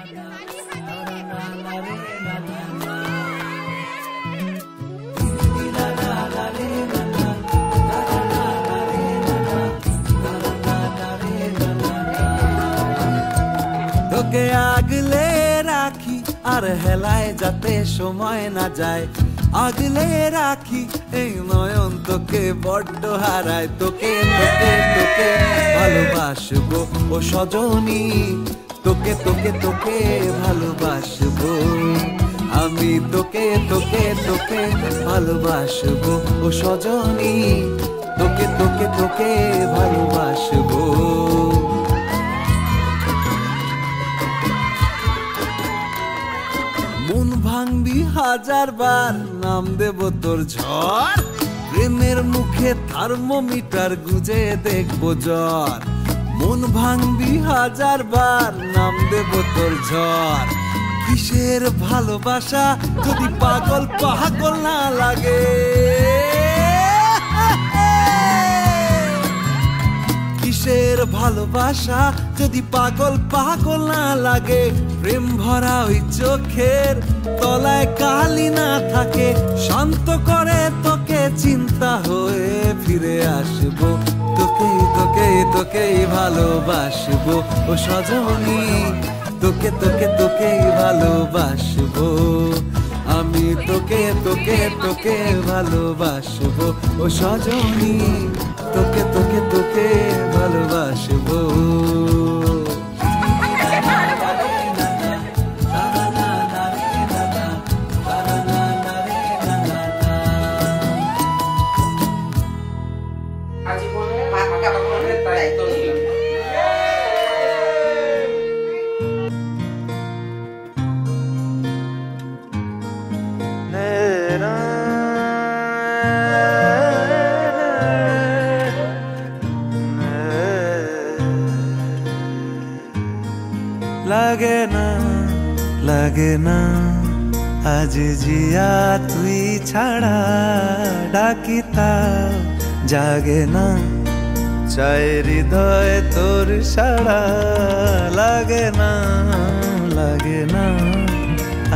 তোকে আগলে রাখি আর হেলায় যাতে সময় না যায়, আগলে রাখি এই নয়ন তোকে বড্ড হারায়। তোকে তোকে তোকে ভালোবাসবো ও সজনী, তোকে তোকে তোকে ভালোবাসবো আমি, তোকে তোকে তোকে ভালোবাসবো ও সজনী, তোকে তোকে তোকে ভালোবাসবো। মন ভাঙবি হাজার বার, নাম দেব তোর ঝড়, প্রেমের মুখে থার্মোমিটার গুজে দেখবো জ্বর। মন ভাঙবি হাজার বার, নাম দেব তোর ঝড়, কিসের ভালোবাসা যদি পাগল পাগল না লাগে, কিসের ভালোবাসা যদি পাগল পাগল না লাগে। প্রেম ভরা ওই চোখের তলায় কালি না থাকে, শান্ত করে তোকে চিন্তা হয়ে ফিরে আসবো, তোকে তোকে তোকেই ভালোবাসবো ও সজনী, তোকে তোকে তোকেই ভালোবাসবো আমি, তোকে তোকে তোকে ভালোবাসবো ও সজনী, তোকে তোকে তোকে ভালোবাসবো। লাগে না লাগে না আজ জিয়া তুই ছাড়া, ডাকিতা জাগে না চাই হৃদয় তোর সাড়া। লাগে না লাগে না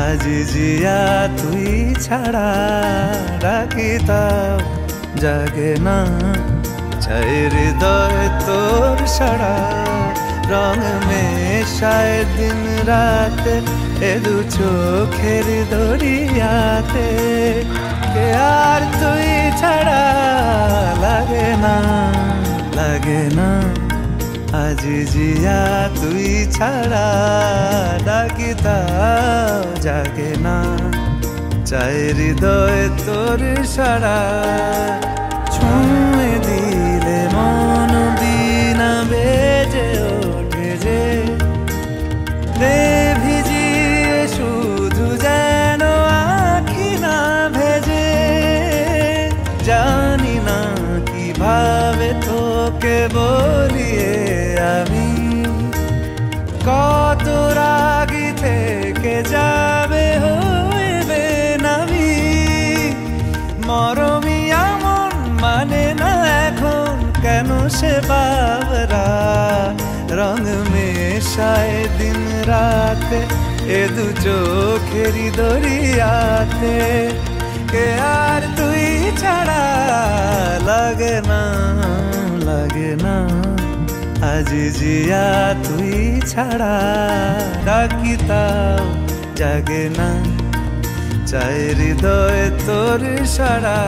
আজ জিয়া তুই ছাড়া, ডাকিতা জাগে না চাই হৃদয় তোর সাড়া। রং মেশায় দিন রাত এ দু চোখের দরিয়াতে, কে আর তুই ছাড়া। লাগে না লাগে না আজ জিয়া তুই ছাড়া, ডাকিতা জাগে না চাই হৃদয় তোর সাড়া। ছুঁয়ে দিলে মন দিনা বেজে ওঠে যে, রে ভিজিয়ে শুধু যেন আখি না ভেজে। জানি না কিভাবে তোকে বলিয়ে আমি, কত রাগি থেকে যাবে হইবে নামি। মরমি এমন মানে না এখন কেন সে বাবরা, রং মেশায় দিন রাতে এ দু চোখেরি দরিয়াতে, কে আর তুই ছাড়া। লাগে না লাগে না আজ জিয়া তুই ছাড়া, ডাকিতাও জাগে না চাই হৃদয় তোর সাড়া।